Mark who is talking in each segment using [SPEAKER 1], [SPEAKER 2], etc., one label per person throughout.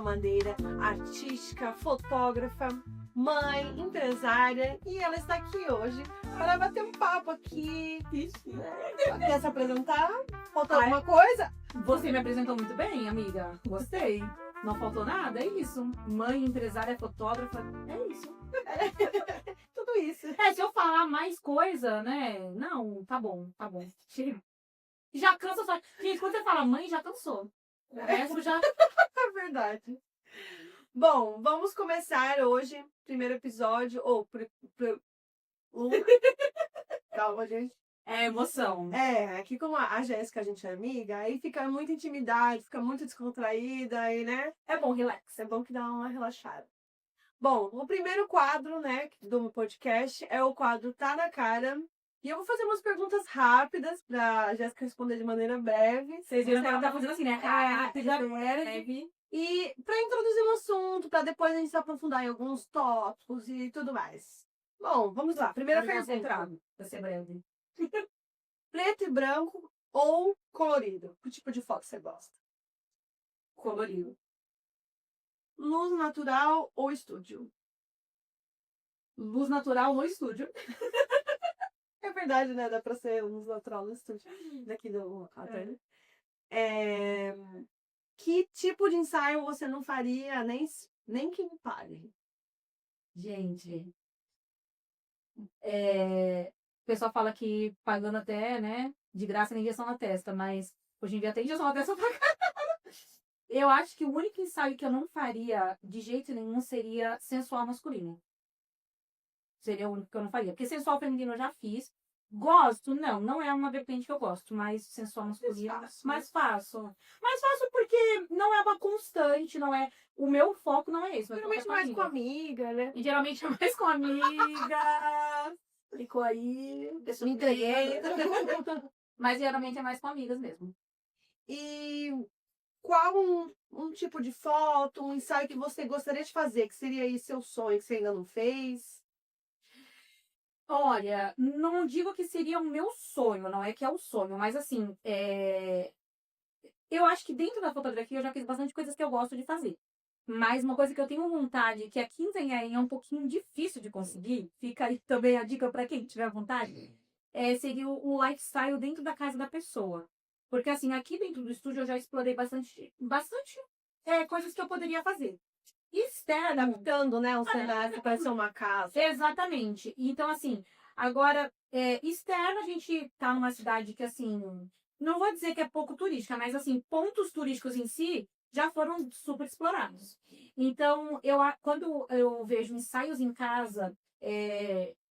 [SPEAKER 1] Madeira, artística, fotógrafa, mãe, empresária, e ela está aqui hoje para bater um papo aqui. Quer se apresentar? Faltou alguma coisa?
[SPEAKER 2] Você me apresentou muito bem, amiga. Gostei. Não faltou nada, é isso. Mãe, empresária, fotógrafa, é isso.
[SPEAKER 1] Tudo isso.
[SPEAKER 2] Se eu falar mais coisa, né? Não, tá bom. Chega. Já cansa só. Gente, quando você fala mãe, já cansou. O resto já.
[SPEAKER 1] É verdade. Bom, vamos começar hoje, primeiro episódio, Calma, gente.
[SPEAKER 2] É emoção.
[SPEAKER 1] Aqui como a Jéssica, a gente é amiga, aí fica muita intimidade, fica muito descontraída, aí, né?
[SPEAKER 2] É bom, relax.
[SPEAKER 1] É bom que dá uma relaxada. Bom, o primeiro quadro, né, do meu podcast é o quadro Tá na Cara. E eu vou fazer umas perguntas rápidas pra Jéssica responder de maneira breve.
[SPEAKER 2] Vocês viram que ela tá fazendo assim, né?
[SPEAKER 1] Rápida,
[SPEAKER 2] Breve.
[SPEAKER 1] E para introduzir um assunto, para depois a gente se aprofundar em alguns tópicos e tudo mais. Bom, vamos lá. Primeira pergunta.
[SPEAKER 2] Pra ser breve.
[SPEAKER 1] Preto e branco ou colorido? Que tipo de foto você gosta?
[SPEAKER 2] Colorido.
[SPEAKER 1] Luz natural ou estúdio?
[SPEAKER 2] Luz natural no estúdio.
[SPEAKER 1] É verdade, né? Dá pra ser luz natural no estúdio. Daqui do até. Que tipo de ensaio você não faria nem que me pague?
[SPEAKER 2] Gente, o pessoal fala que pagando até, né, de graça tem injeção na testa, mas hoje em dia tem injeção na testa pra cá. Eu acho que o único ensaio que eu não faria de jeito nenhum seria sensual masculino. Seria o único que eu não faria. Porque sensual feminino eu já fiz. Gosto? Não é uma vertente que eu gosto, mas sensual masculino mais fácil. Mais fácil porque não é uma constante, não é. O meu foco não é esse.
[SPEAKER 1] Geralmente mais com amiga, né?
[SPEAKER 2] E geralmente é mais com amigas. Ficou aí.
[SPEAKER 1] Me entreguei.
[SPEAKER 2] Mas geralmente é mais com amigas mesmo.
[SPEAKER 1] E qual um tipo de foto, um ensaio que você gostaria de fazer, que seria aí seu sonho, que você ainda não fez?
[SPEAKER 2] Olha, não digo que seria o meu sonho, não é que é o sonho, mas assim, eu acho que dentro da fotografia eu já fiz bastante coisas que eu gosto de fazer. Mas uma coisa que eu tenho vontade, que aqui em Itanhaém é um pouquinho difícil de conseguir, fica aí também a dica para quem tiver vontade, seria o lifestyle dentro da casa da pessoa. Porque assim, aqui dentro do estúdio eu já explorei bastante coisas que eu poderia fazer. Externo,
[SPEAKER 1] Adaptando, né, um cenário para ser uma casa.
[SPEAKER 2] exatamente. Então, assim, agora, externo, a gente tá numa cidade que, assim, não vou dizer que é pouco turística, mas, assim, pontos turísticos em si já foram super explorados. Então, quando eu vejo ensaios em casa,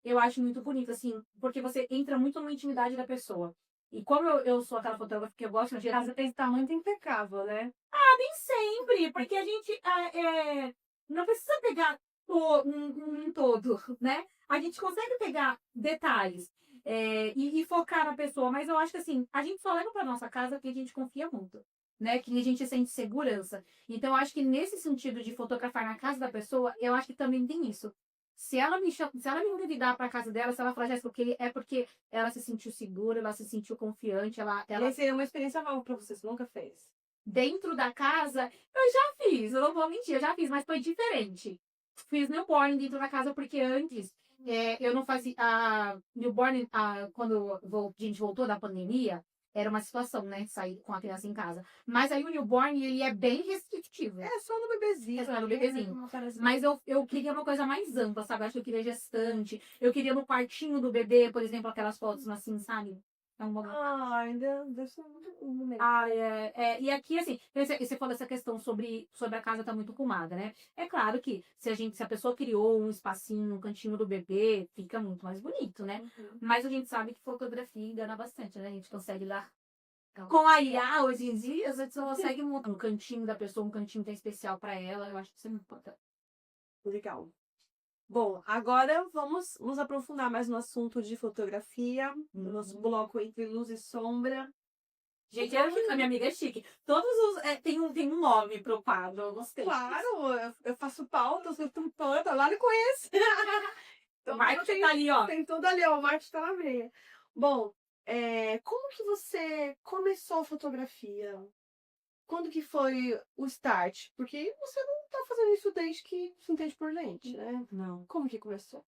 [SPEAKER 2] eu acho muito bonito, assim, porque você entra muito na intimidade da pessoa. E como eu sou aquela fotógrafa que eu gosto de
[SPEAKER 1] Casa tem que estar muito impecável, né?
[SPEAKER 2] nem sempre, porque a gente não precisa pegar um todo, né? A gente consegue pegar detalhes e focar na pessoa, mas eu acho que assim, a gente só leva para nossa casa que a gente confia muito, né? Que a gente sente segurança. Então, eu acho que nesse sentido de fotografar na casa da pessoa, eu acho que também tem isso. Se ela me convidar para casa dela, se ela falar, Jéssica, é porque ela se sentiu segura, ela se sentiu confiante, ela
[SPEAKER 1] Essa seria uma experiência nova para você nunca fez.
[SPEAKER 2] dentro da casa, eu já fiz, eu não vou mentir, eu já fiz, mas foi diferente. Fiz newborn dentro da casa porque antes eu não fazia. A newborn, quando a gente voltou da pandemia, era uma situação, né? Sair com a criança em casa. Mas aí o newborn, ele é bem restritivo.
[SPEAKER 1] É só no bebezinho.
[SPEAKER 2] É só no bebezinho. Mas eu queria uma coisa mais ampla, sabe? Acho que eu queria gestante. Eu queria no quartinho do bebê, por exemplo, aquelas fotos assim, sabe? É um momento.
[SPEAKER 1] Ainda deve ser muito legal.
[SPEAKER 2] E aqui, assim, você falou essa questão sobre a casa tá muito arrumada, né? É claro que se a pessoa criou um espacinho, um cantinho do bebê, fica muito mais bonito, né?
[SPEAKER 1] Uhum.
[SPEAKER 2] Mas a gente sabe que fotografia engana bastante, né? A gente consegue lá. Com a IA, hoje em dia, a gente consegue montar um cantinho da pessoa, um cantinho que é especial para ela. Eu acho que isso é muito importante.
[SPEAKER 1] Legal. Bom, agora vamos nos aprofundar mais no assunto de fotografia, no nosso bloco entre luz e sombra.
[SPEAKER 2] Gente, a minha amiga é chique. Todos os. Tem um nome pro quadro, eu gostei.
[SPEAKER 1] Claro, eu faço pautas, eu tô toda, lá não conheço.
[SPEAKER 2] O marketing tá ali, ó.
[SPEAKER 1] Tem tudo ali, ó, o marketing tá na veia. Bom, como que você começou a fotografia? quando que foi o start? Porque você não tá fazendo isso desde que se entende por gente, né?
[SPEAKER 2] Não.
[SPEAKER 1] Como que começou?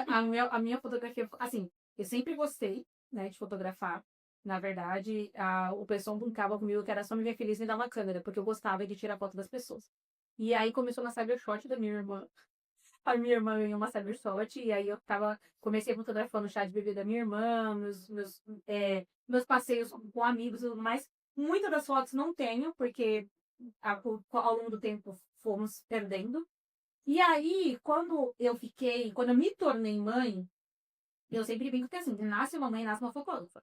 [SPEAKER 2] A minha fotografia, assim, eu sempre gostei, né, de fotografar. Na verdade, o pessoal brincava comigo que era só me ver feliz e me dar uma câmera, porque eu gostava de tirar foto das pessoas. E aí começou na Cybershot da minha irmã. A minha irmã ganhou uma Cybershot, e aí comecei fotografando o chá de bebê da minha irmã, meus passeios com amigos e tudo mais. Muitas das fotos não tenho, porque ao longo do tempo fomos perdendo. E aí, quando eu me tornei mãe, eu sempre brinco que assim, nasce uma mãe, nasce uma fotógrafa.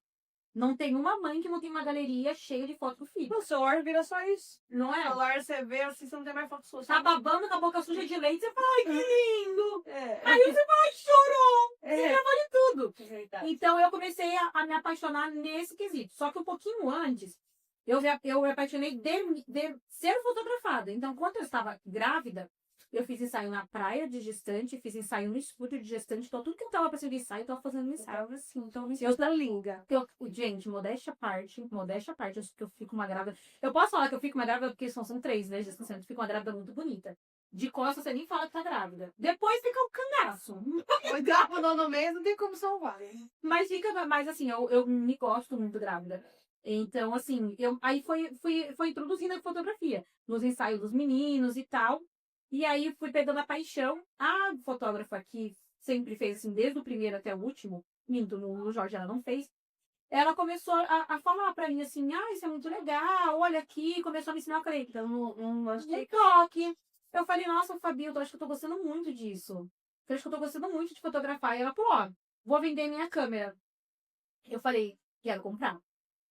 [SPEAKER 2] Não tem uma mãe que não tem uma galeria cheia de foto do filho.
[SPEAKER 1] O celular vira só isso.
[SPEAKER 2] Não
[SPEAKER 1] O
[SPEAKER 2] é?
[SPEAKER 1] celular você vê, assim, você não tem mais foto sua.
[SPEAKER 2] Tá babando com a boca suja de leite, você fala, ai, que lindo!
[SPEAKER 1] É.
[SPEAKER 2] Aí você fala, ai, chorou! Você
[SPEAKER 1] É.
[SPEAKER 2] já vale tudo.
[SPEAKER 1] Verdade.
[SPEAKER 2] Então eu comecei a me apaixonar nesse quesito. Só que um pouquinho antes, eu me apaixonei de ser fotografada. Então, quando eu estava grávida, eu fiz ensaio na praia de gestante, fiz ensaio no estúdio de gestante. Então, tudo que eu tava precisando de ensaio, eu tava fazendo ensaio.
[SPEAKER 1] Assim, então eu da linda.
[SPEAKER 2] Gente, modéstia à parte, eu que eu fico uma grávida. Eu posso falar que eu fico uma grávida porque são 3, né? Gestação, eu fico uma grávida muito bonita. De costas, você nem fala que tá grávida. Depois fica um cangaço.
[SPEAKER 1] O no mês não tem como salvar.
[SPEAKER 2] Mas assim, eu me gosto muito grávida. Então, assim, aí foi introduzindo a fotografia nos ensaios dos meninos e tal. E aí fui pegando a paixão. A fotógrafa que sempre fez, assim, desde o primeiro até o último, minto, no Jorge ela não fez. Ela começou a falar pra mim assim, isso é muito legal, olha aqui, começou a me ensinar, eu falei,
[SPEAKER 1] Então, não
[SPEAKER 2] de toque. Eu falei, nossa, Fabi, eu acho que eu tô gostando muito disso. Eu acho que eu tô gostando muito de fotografar. E ela falou, vou vender minha câmera. Eu falei, quero comprar.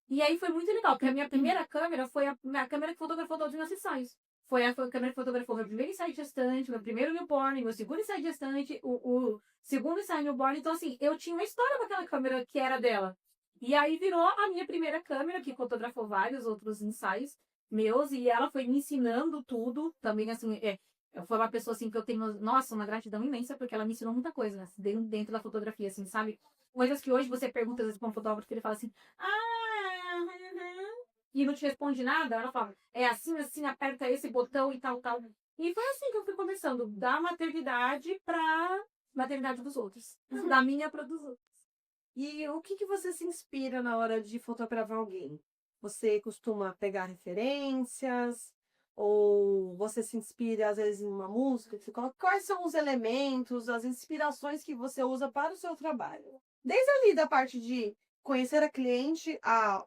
[SPEAKER 2] E aí foi muito legal, porque a minha primeira câmera foi a minha câmera que fotografou todos os meus ensaios. Foi a câmera que fotografou meu primeiro ensaio de gestante, meu primeiro newborn, meu segundo ensaio de gestante, o segundo ensaio newborn. Então, assim, eu tinha uma história com aquela câmera que era dela. E aí virou a minha primeira câmera, que fotografou vários outros ensaios meus, e ela foi me ensinando tudo. Também, assim, foi uma pessoa, assim, que eu tenho, nossa, uma gratidão imensa, porque ela me ensinou muita coisa, né, dentro da fotografia, assim, sabe? Coisas que hoje você pergunta, às vezes, para um fotógrafo, ele fala assim, e não te responde nada, ela fala, é assim, assim, aperta esse botão e tal, tal. E foi assim que eu fui começando, da maternidade pra maternidade dos outros. Da minha para dos outros.
[SPEAKER 1] E o que você se inspira na hora de fotografar alguém? Você costuma pegar referências? Ou você se inspira, às vezes, em uma música? Que você coloca? Quais são os elementos, as inspirações que você usa para o seu trabalho? Desde ali da parte de conhecer a cliente,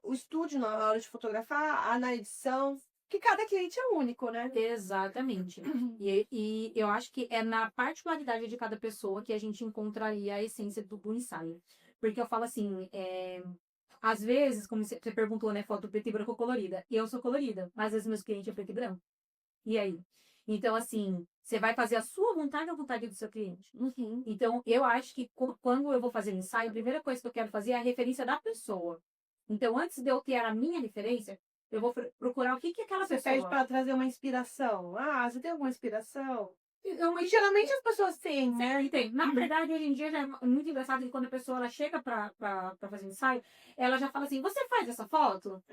[SPEAKER 1] o estúdio na hora de fotografar, na edição, que cada cliente é único, né?
[SPEAKER 2] Exatamente. E eu acho que é na particularidade de cada pessoa que a gente encontraria a essência do ensaio. Porque eu falo assim, às vezes, como você perguntou, né, foto preto e branco ou colorida. Eu sou colorida, mas às vezes meus clientes é preto e branco. E aí? Então, assim, você vai fazer a sua vontade ou a vontade do seu cliente. Então, eu acho que quando eu vou fazer um ensaio, a primeira coisa que eu quero fazer é a referência da pessoa. Então, antes de eu ter a minha referência, eu vou procurar o que aquela
[SPEAKER 1] Você
[SPEAKER 2] pessoa...
[SPEAKER 1] pede para trazer uma inspiração. Você tem alguma inspiração?
[SPEAKER 2] E
[SPEAKER 1] geralmente as pessoas têm, né?
[SPEAKER 2] Tem. Na verdade, hoje em dia já é muito engraçado que quando a pessoa ela chega pra fazer um ensaio, ela já fala assim, você faz essa foto?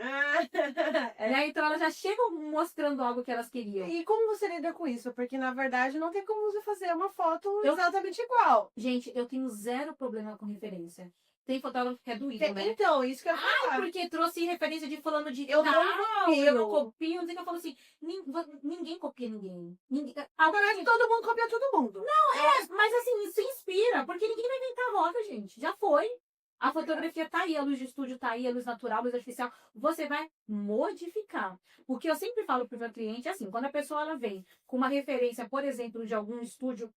[SPEAKER 2] Então ela já chega mostrando algo que elas queriam.
[SPEAKER 1] E como você lida com isso? Porque na verdade não tem como você fazer uma foto exatamente igual.
[SPEAKER 2] Gente, eu tenho zero problema com referência. Tem fotógrafo que é doído, né?
[SPEAKER 1] Então, isso que eu falo.
[SPEAKER 2] Porque trouxe referência de fulano de
[SPEAKER 1] Eu
[SPEAKER 2] tal,
[SPEAKER 1] não
[SPEAKER 2] eu não copio. Não sei o que eu falo assim, ninguém copia ninguém.
[SPEAKER 1] Parece que todo mundo copia todo mundo.
[SPEAKER 2] Mas assim, isso inspira, porque ninguém vai inventar a roda, gente. Já foi. A fotografia tá aí, a luz de estúdio tá aí, a luz natural, a luz artificial. Você vai modificar. O que eu sempre falo pro meu cliente é assim, quando a pessoa ela vem com uma referência, por exemplo, de algum estúdio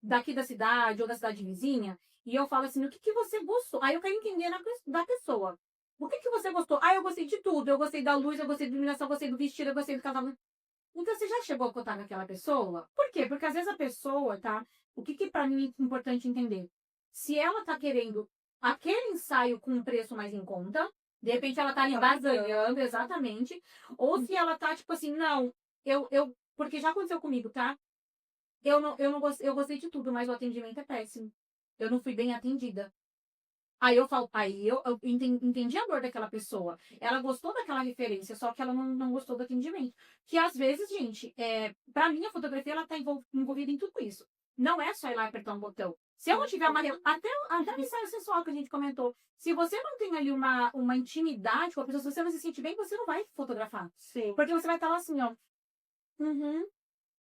[SPEAKER 2] daqui da cidade ou da cidade vizinha, e eu falo assim, o que você gostou? Aí eu quero entender da pessoa. O que você gostou? Eu gostei de tudo. Eu gostei da luz, eu gostei da iluminação, eu gostei do vestido, eu gostei do casamento. Então, você já chegou a contar com aquela pessoa? Por quê? Porque às vezes a pessoa, tá? O que pra mim é importante entender? Se ela tá querendo aquele ensaio com um preço mais em conta, de repente ela tá ali basanhando, exatamente. Ou se ela tá, tipo assim, não, porque já aconteceu comigo, tá? Eu gostei de tudo, mas o atendimento é péssimo. Eu não fui bem atendida. Eu entendi a dor daquela pessoa. Ela gostou daquela referência, só que ela não gostou do atendimento. Que às vezes, gente, pra mim a fotografia ela tá envolvida em tudo isso. Não é só ir lá e apertar um botão. Se eu não tiver até o ensaio sensual que a gente comentou. Se você não tem ali uma intimidade com a pessoa, se você não se sente bem, você não vai fotografar.
[SPEAKER 1] Sim.
[SPEAKER 2] Porque você vai estar lá assim, ó. Uhum,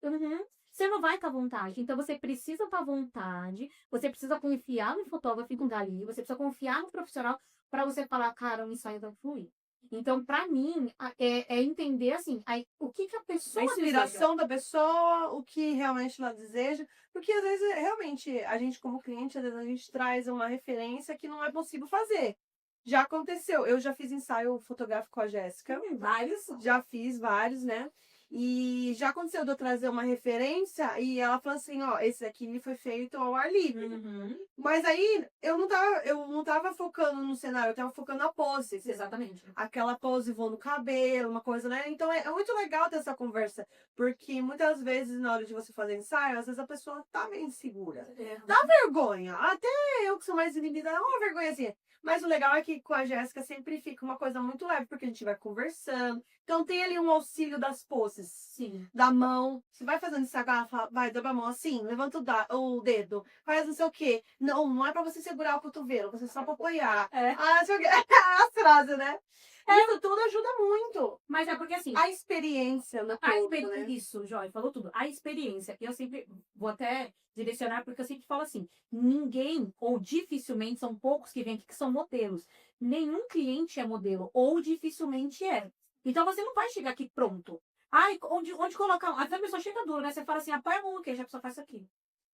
[SPEAKER 2] uhum. Você não vai estar à vontade. Então você precisa estar à vontade. Você precisa confiar no fotógrafo que está ali. Você precisa confiar no profissional para você falar, cara, o ensaio vai fluir. Então, para mim, é entender assim, o que a pessoa
[SPEAKER 1] A inspiração da pessoa, o que realmente ela deseja. Porque às vezes, realmente, a gente, como cliente, às vezes a gente traz uma referência que não é possível fazer. Já aconteceu. Eu já fiz ensaio fotográfico com a Jéssica.
[SPEAKER 2] Vários.
[SPEAKER 1] Já fiz vários, né? E já aconteceu de eu trazer uma referência e ela falou assim, ó, esse aqui foi feito ao ar livre.
[SPEAKER 2] Uhum.
[SPEAKER 1] Mas aí eu não tava focando no cenário, eu tava focando na pose.
[SPEAKER 2] Exatamente.
[SPEAKER 1] Aquela pose voando no cabelo, uma coisa, né? Então é muito legal ter essa conversa. Porque muitas vezes, na hora de você fazer ensaio, às vezes a pessoa tá meio insegura. Dá vergonha. Até eu que sou mais inibida, dá uma vergonhazinha. Mas o legal é que com a Jéssica sempre fica uma coisa muito leve, porque a gente vai conversando. Então tem ali um auxílio das poses.
[SPEAKER 2] Sim.
[SPEAKER 1] Da mão. Você vai fazendo isso agora, vai, dobra a mão assim, levanta o dedo, faz não sei o quê. Não é pra você segurar o cotovelo, você só pra apoiar. Não sei o quê. As frases, né? Isso tudo ajuda muito.
[SPEAKER 2] Mas é porque assim.
[SPEAKER 1] A experiência no corpo, né?
[SPEAKER 2] Isso, Joy, falou tudo. A experiência. Eu sempre vou até direcionar, porque eu sempre falo assim: ninguém, ou dificilmente, são poucos que vêm aqui que são modelos. Nenhum cliente é modelo, ou dificilmente é. Então você não vai chegar aqui pronto. Ai, onde colocar? Às vezes a pessoa chega dura, né? Você fala assim, apoia a mão no queixo, a pessoa faz isso aqui.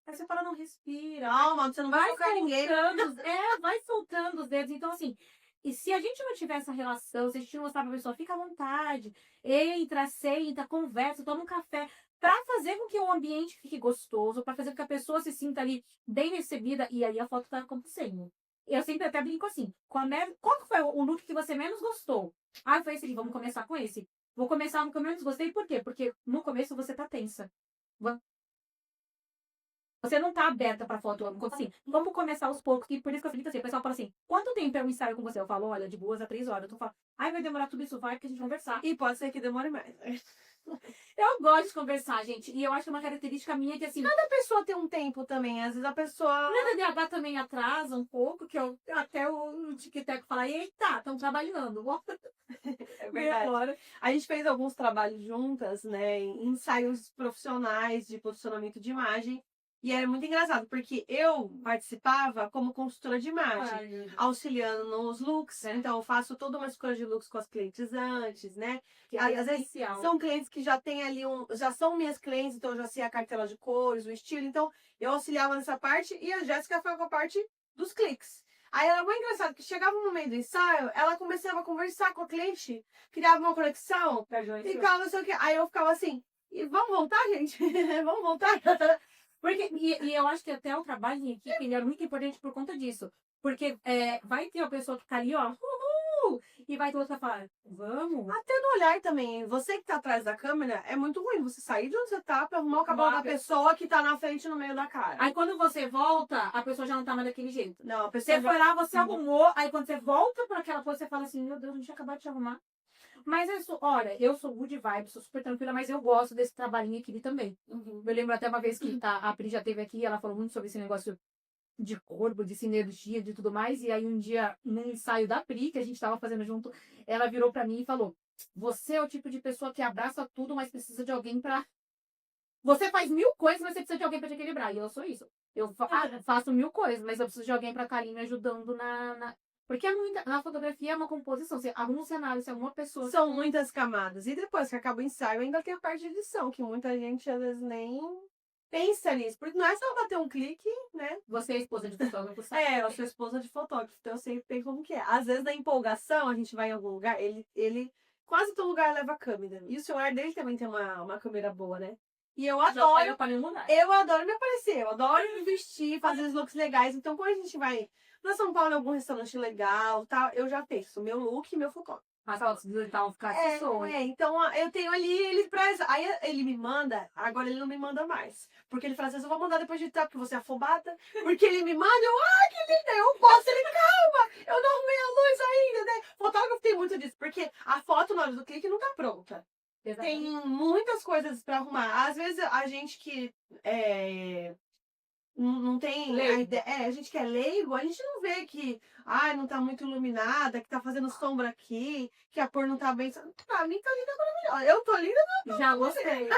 [SPEAKER 2] Aí você fala, não respira.
[SPEAKER 1] Não, mano, você não vai tocar ninguém.
[SPEAKER 2] Vai soltando os dedos. Então, assim, e se a gente não tiver essa relação, se a gente não mostrar pra pessoa, fica à vontade, entra, senta, conversa, toma um café, pra fazer com que o ambiente fique gostoso, pra fazer com que a pessoa se sinta ali bem recebida, e aí a foto tá acontecendo. Eu sempre até brinco assim, qual foi o look que você menos gostou? Ah, foi esse aqui, vamos começar com esse. Vou começar no que eu menos gostei, por quê? Porque no começo você tá tensa. Você não tá aberta pra foto. Assim, vamos começar aos poucos. E por isso que eu fico assim, o pessoal fala assim, quanto tempo é um ensaio com você? Eu falo, olha, de 2 a 3 horas. Eu tô falando, ai, vai demorar tudo isso, vai, porque a gente vai conversar.
[SPEAKER 1] E pode ser que demore mais.
[SPEAKER 2] Eu gosto de conversar, gente. E eu acho que é uma característica minha que, assim...
[SPEAKER 1] Cada pessoa tem um tempo também. Às vezes a pessoa...
[SPEAKER 2] Minha DDH também atrasa um pouco, que até o TikTok fala, eita, estão trabalhando.
[SPEAKER 1] É verdade. A gente fez alguns trabalhos juntas, né? Ensaios profissionais de posicionamento de imagem. E era muito engraçado, porque eu participava como consultora de imagem, auxiliando nos looks. Então, eu faço toda uma escolha de looks com as clientes antes, né? Às vezes são clientes que já têm ali já são minhas clientes, então eu já sei a cartela de cores, o estilo. Então, eu auxiliava nessa parte e a Jéssica foi com a parte dos cliques. Aí era muito engraçado, que chegava no meio do ensaio, ela começava a conversar com a cliente, criava uma conexão, ficava não sei o quê. Aí eu ficava assim, e vamos voltar, gente? Vamos voltar?
[SPEAKER 2] Porque, e eu acho que até o trabalho em equipe ele é muito importante por conta disso. Porque vai ter a pessoa que tá ali, ó, e vai ter outra que falar, vamos.
[SPEAKER 1] Até no olhar também. Você que tá atrás da câmera, é muito ruim você sair de onde você tá pra arrumar o cabelo da pessoa que tá na frente no meio da cara.
[SPEAKER 2] Aí quando você volta, a pessoa já não tá mais daquele jeito.
[SPEAKER 1] Não, a pessoa
[SPEAKER 2] você foi lá, você arrumou, aí quando você volta pra aquela coisa, você fala assim, meu Deus, a gente acabou de te arrumar. Mas olha, eu sou good vibe, sou super tranquila, mas eu gosto desse trabalhinho aqui também. Eu lembro até uma vez que a Pri já esteve aqui, ela falou muito sobre esse negócio de corpo, de sinergia, de tudo mais. E aí um dia, num ensaio da Pri, que a gente tava fazendo junto, ela virou pra mim e falou, você é o tipo de pessoa que abraça tudo, mas precisa de alguém pra... Você faz 1000 coisas, mas você precisa de alguém pra te equilibrar. E eu sou isso. Eu faço 1000 coisas, mas eu preciso de alguém pra estar ali me ajudando Porque na fotografia é uma composição. Você arruma um cenário, você arruma uma pessoa.
[SPEAKER 1] São muitas camadas. E depois que acaba o ensaio, ainda tem a parte de edição, que muita gente às vezes nem pensa nisso. Porque não é só bater um clique, né?
[SPEAKER 2] Você é esposa de fotógrafo, sabe?
[SPEAKER 1] Eu sou esposa de fotógrafo, então eu sei bem como que é. Às vezes, na empolgação, a gente vai em algum lugar, ele quase todo lugar leva câmera. E o celular dele também tem uma câmera boa, né? E eu adoro me aparecer, eu adoro me vestir, fazer os looks legais. Então, quando a gente vai pra São Paulo em algum restaurante legal, tá, eu já penso meu look e meu fotógrafo.
[SPEAKER 2] As fotos do tal ficar pessoas.
[SPEAKER 1] Então eu tenho ali, aí ele me manda, agora ele não me manda mais. Porque ele fala assim, eu vou mandar depois de tempo, porque você é afobada. Porque ele me manda, ai, que linda, eu posso, ele, calma, eu não arrumei a luz ainda, né? Fotógrafo tem muito disso, porque a foto na hora do clique não tá pronta.
[SPEAKER 2] Exatamente.
[SPEAKER 1] Tem muitas coisas pra arrumar. Às vezes a gente que não tem a ideia, a gente que é leigo, a gente não vê que, ai, não tá muito iluminada, que tá fazendo sombra aqui, que a cor não tá bem. Pra mim tá linda, maravilhosa. Eu tô linda,
[SPEAKER 2] Já gostei.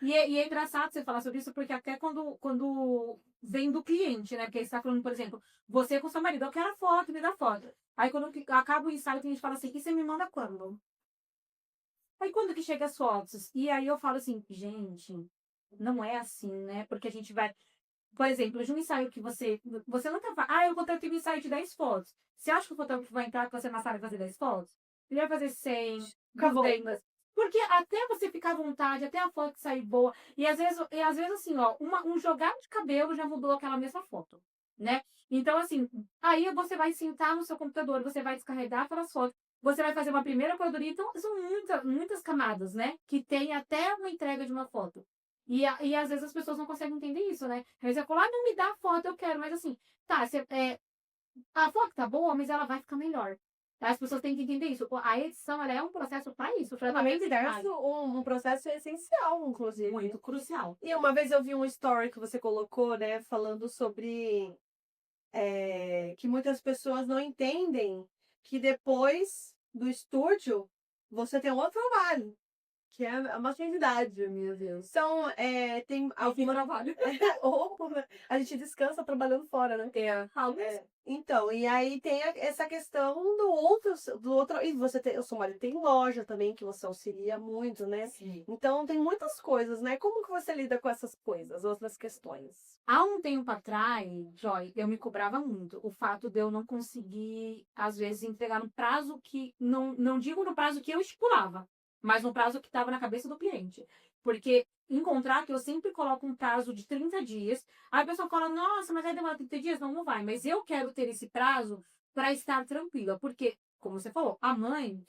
[SPEAKER 2] E é engraçado você falar sobre isso, porque até quando vem do cliente, né? Porque você está falando, por exemplo, você com seu marido, eu quero a foto, me dá foto. Aí quando acaba o ensaio, tem gente que fala assim, e você me manda quando? Aí quando que chega as fotos? E aí eu falo assim, gente, não é assim, né? Porque a gente vai. Por exemplo, de um ensaio que você nunca vai. Ah, eu vou ter um ensaio de 10 fotos. Você acha que o fotógrafo vai entrar com você na sala e fazer 10 fotos? Ele vai fazer 100,
[SPEAKER 1] Acabou.
[SPEAKER 2] 200. Porque até você ficar à vontade, até a foto sair boa. E às vezes assim, ó, um jogar de cabelo já mudou aquela mesma foto, né? Então, assim, aí você vai sentar no seu computador, você vai descarregar aquelas fotos, você vai fazer uma primeira curadoria. Então, são muitas camadas, né? Que tem até uma entrega de uma foto. E às vezes as pessoas não conseguem entender isso, né? Às vezes eu falo, não me dá a foto, eu quero, mas assim, tá, a foto tá boa, mas ela vai ficar melhor. Tá? As pessoas têm que entender isso. A edição, ela é um processo para isso.
[SPEAKER 1] O tratamento inverso, um processo essencial, inclusive.
[SPEAKER 2] Muito crucial.
[SPEAKER 1] E uma vez eu vi um story que você colocou, né, falando sobre que muitas pessoas não entendem que depois do estúdio você tem um outro trabalho. Que é a maternidade, meu Deus. Então, tem
[SPEAKER 2] algum trabalho.
[SPEAKER 1] Ou a gente descansa trabalhando fora, né? Então, e aí tem essa questão do outro. E você tem, o seu marido tem loja também, que você auxilia muito, né?
[SPEAKER 2] Sim.
[SPEAKER 1] Então tem muitas coisas, né? Como que você lida com essas coisas, outras questões?
[SPEAKER 2] Há um tempo atrás, Joy, eu me cobrava muito. O fato de eu não conseguir, às vezes, entregar no prazo que. Não digo no prazo que eu estipulava, mas no prazo que estava na cabeça do cliente. Porque em contrato eu sempre coloco um prazo de 30 dias. Aí a pessoa fala, nossa, mas vai demorar 30 dias? Não, não vai. Mas eu quero ter esse prazo para estar tranquila. Porque, como você falou, a mãe,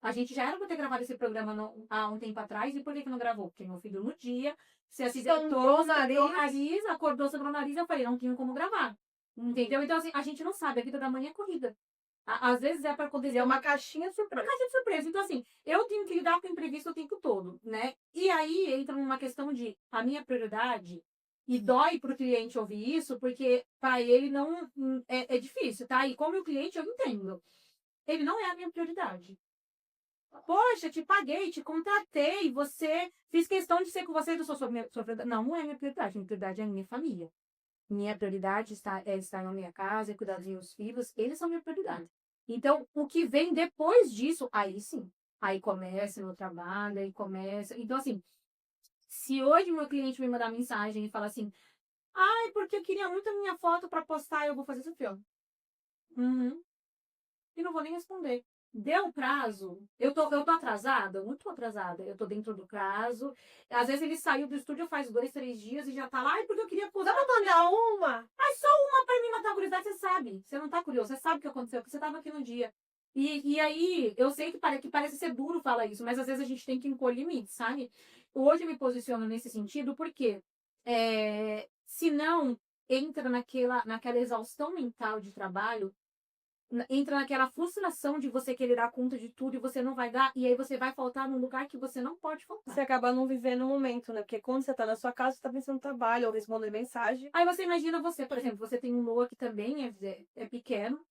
[SPEAKER 2] a gente já era para ter gravado esse programa há um tempo atrás. E por que não gravou? Porque meu filho no dia se acidentou, o nariz, acordou, sangrou o nariz. Eu falei, não tinha como gravar. Entendeu? Então, assim, a gente não sabe. A vida da mãe é corrida. Às vezes é para acontecer.
[SPEAKER 1] É uma caixinha de surpresa.
[SPEAKER 2] Uma caixinha de surpresa. Então, assim, eu tenho que lidar com o imprevisto o tempo todo, né? E aí entra numa questão de a minha prioridade, e dói para o cliente ouvir isso, porque para ele não é difícil, tá? E como o cliente, eu entendo. Ele não é a minha prioridade. Poxa, te paguei, te contratei, fiz questão de ser com você, eu sou sua prioridade. Não, não é minha prioridade. Minha prioridade é a minha família. Minha prioridade é estar na minha casa, cuidar dos meus filhos. Eles são minha prioridade. Então, o que vem depois disso, aí sim. Aí começa o meu trabalho, aí começa. Então, assim, se hoje meu cliente me mandar mensagem e falar assim, ai, porque eu queria muito a minha foto para postar, eu vou fazer isso filme. E não vou nem responder. Deu prazo, eu tô atrasada? Muito atrasada. Eu tô dentro do prazo. Às vezes ele saiu do estúdio faz 2, 3 dias e já tá lá, ai, porque eu queria postar.
[SPEAKER 1] Dá pra mandar uma?
[SPEAKER 2] Ai, só uma pra mim matar a curiosidade, você sabe. Você não tá curioso, você sabe o que aconteceu, porque você tava aqui no dia. E aí, eu sei que parece ser duro falar isso, mas às vezes a gente tem que impor limites, sabe? Hoje eu me posiciono nesse sentido, porque se não entra naquela exaustão mental de trabalho, entra naquela frustração de você querer dar conta de tudo e você não vai dar, e aí você vai faltar num lugar que você não pode faltar.
[SPEAKER 1] Você acaba não vivendo o momento, né? Porque quando você tá na sua casa, você tá pensando no trabalho, ou respondendo mensagem.
[SPEAKER 2] Aí você imagina por exemplo, você tem um Noah que também é pequeno,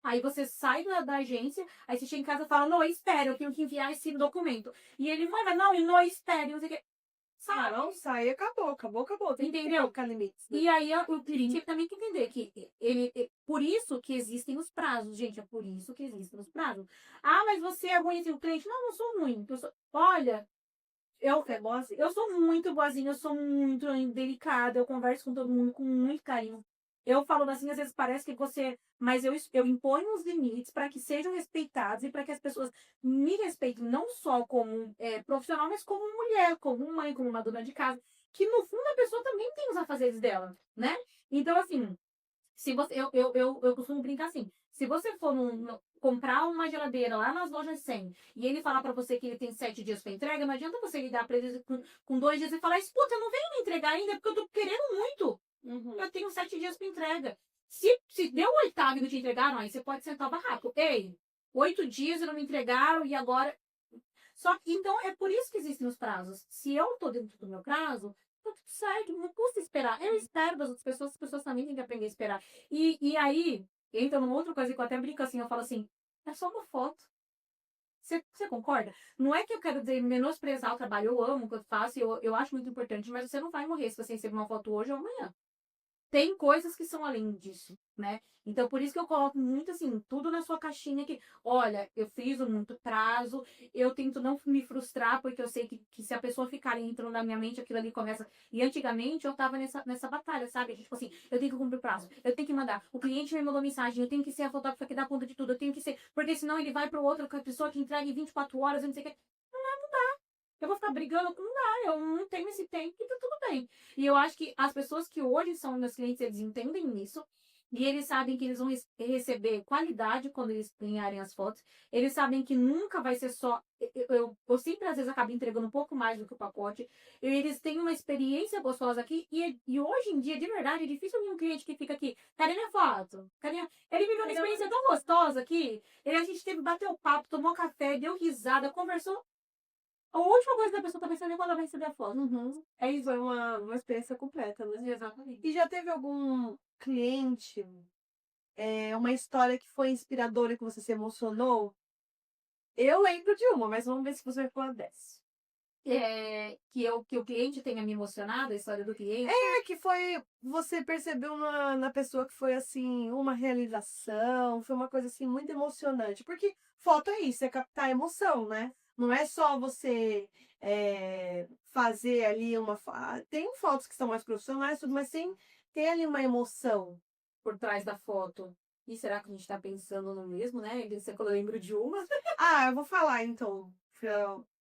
[SPEAKER 2] aí você sai da agência, aí você chega em casa e fala, Noah, espera, eu tenho que enviar esse documento. E ele, mãe, mas não, Noah, espere, não sei o que.
[SPEAKER 1] Sabe? Não, sai, acabou. Tem
[SPEAKER 2] entendeu?
[SPEAKER 1] Que limites, né?
[SPEAKER 2] E aí o cliente também tem que entender que por isso que existem os prazos, gente, é por isso que existem os prazos. Ah, mas você é ruim assim, o cliente, não, não sou ruim. Olha, eu sou muito boazinha, eu sou muito delicada, eu converso com todo mundo com muito carinho. Eu falo assim, às vezes parece que você... Mas eu imponho os limites para que sejam respeitados e para que as pessoas me respeitem, não só como profissional, mas como mulher, como mãe, como uma dona de casa. Que no fundo a pessoa também tem os afazeres dela, né? Então, assim, Se você, eu costumo brincar assim. Se você for comprar uma geladeira lá nas lojas 100 e ele falar pra você que ele tem 7 dias pra entrega, não adianta você ligar pra ele com 2 dias e falar: escuta, eu não venho me entregar ainda porque eu tô querendo muito. Eu tenho 7 dias pra entrega. Se deu o oitavo e não te entregaram, aí você pode sentar o barraco. Ei, 8 dias e não me entregaram e agora. Só que, então, é por isso que existem os prazos. Se eu tô dentro do meu prazo, tá tudo certo, não custa esperar. Eu espero das outras pessoas, as pessoas também têm que aprender a esperar. E aí, entra numa outra coisa que eu até brinco assim, eu falo assim, é só uma foto. Você concorda? Não é que eu quero dizer, menosprezar o trabalho, eu amo o que eu faço, eu acho muito importante, mas você não vai morrer se você receber uma foto hoje ou amanhã. Tem coisas que são além disso, né? Então, por isso que eu coloco muito assim, tudo na sua caixinha que, olha, eu fiz um muito prazo, eu tento não me frustrar, porque eu sei que se a pessoa ficar entrando na minha mente, aquilo ali começa. E antigamente eu tava nessa batalha, sabe? Tipo assim, eu tenho que cumprir o prazo, eu tenho que mandar. O cliente me mandou mensagem, eu tenho que ser a fotógrafa que dá conta de tudo, eu tenho que ser. Porque senão ele vai pro outro, com a pessoa que entrega em 24 horas, eu não sei o que. Eu vou ficar brigando? Não dá, eu não tenho esse tempo e tá tudo bem. E eu acho que as pessoas que hoje são meus clientes, eles entendem isso. E eles sabem que eles vão receber qualidade quando eles ganharem as fotos. Eles sabem que nunca vai ser só. Eu sempre, às vezes, acabo entregando um pouco mais do que o pacote. E eles têm uma experiência gostosa aqui. E hoje em dia, de verdade, é difícil um cliente que fica aqui. Cadê minha foto? Cadê minha... Ele viveu uma experiência tão gostosa aqui. A gente teve, bateu papo, tomou café, deu risada, conversou. A última coisa que a pessoa tá pensando é quando ela vai receber a foto.
[SPEAKER 1] É isso, é uma experiência completa, né?
[SPEAKER 2] Exatamente.
[SPEAKER 1] E já teve algum cliente, uma história que foi inspiradora que você se emocionou? Eu lembro de uma, mas vamos ver se você vai falar dessa.
[SPEAKER 2] Que o cliente tenha me emocionado, a história do cliente.
[SPEAKER 1] Que foi, você percebeu na pessoa que foi assim, uma realização, foi uma coisa assim muito emocionante. Porque foto é isso, é captar emoção, né? Não é só você fazer ali uma. Tem fotos que são mais profissionais, tudo, mas tem ali uma emoção.
[SPEAKER 2] Por trás da foto. E será que a gente tá pensando no mesmo, né? Você quando eu lembro de uma.
[SPEAKER 1] Ah, eu vou falar então.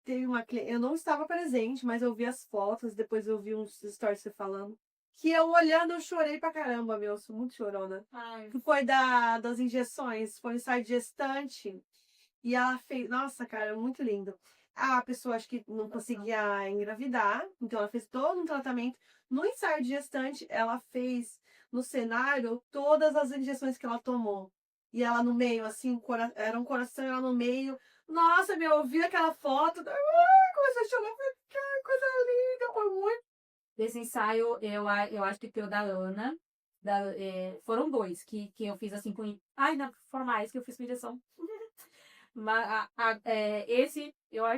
[SPEAKER 1] Teve uma eu não estava presente, mas eu vi as fotos, depois eu vi uns stories você falando. Que eu olhando, eu chorei pra caramba, meu. Eu sou muito chorona.
[SPEAKER 2] Ai.
[SPEAKER 1] Que foi das injeções, foi um ensaio de gestante. E ela fez. Nossa, cara, muito lindo. A pessoa acho que não conseguia engravidar, então ela fez todo um tratamento. No ensaio de gestante, ela fez no cenário todas as injeções que ela tomou. E ela no meio, assim, era um coração, ela no meio. Nossa, meu, eu vi aquela foto. Comecei a chorar, falei, que coisa linda, foi muito.
[SPEAKER 2] Desse ensaio, eu acho que foi o da Ana. Foram dois que eu fiz assim com. Ai, não, formais que eu fiz com injeção. Mas esse,